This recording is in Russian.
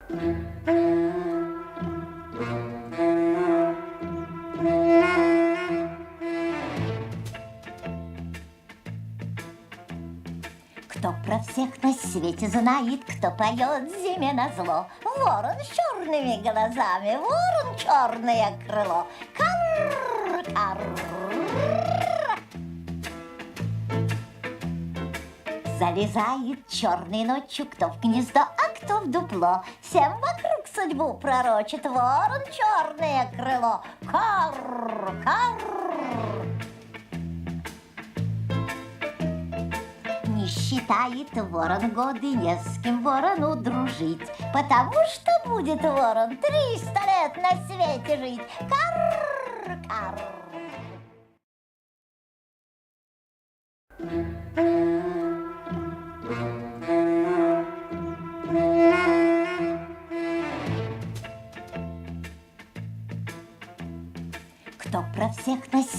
Кто про всех на свете знает, кто поет зиме назло? Ворон с черными глазами, ворон черное крыло. Карр, карр. Залезает черной ночью кто в гнездо, а кто в дупло. Всем вокруг судьбу пророчит ворон черное крыло. Карр, карр. Не считает ворон годы, не с кем ворону дружить, потому что будет ворон 300 лет на свете жить. Карр, карр. Кто про всех на свете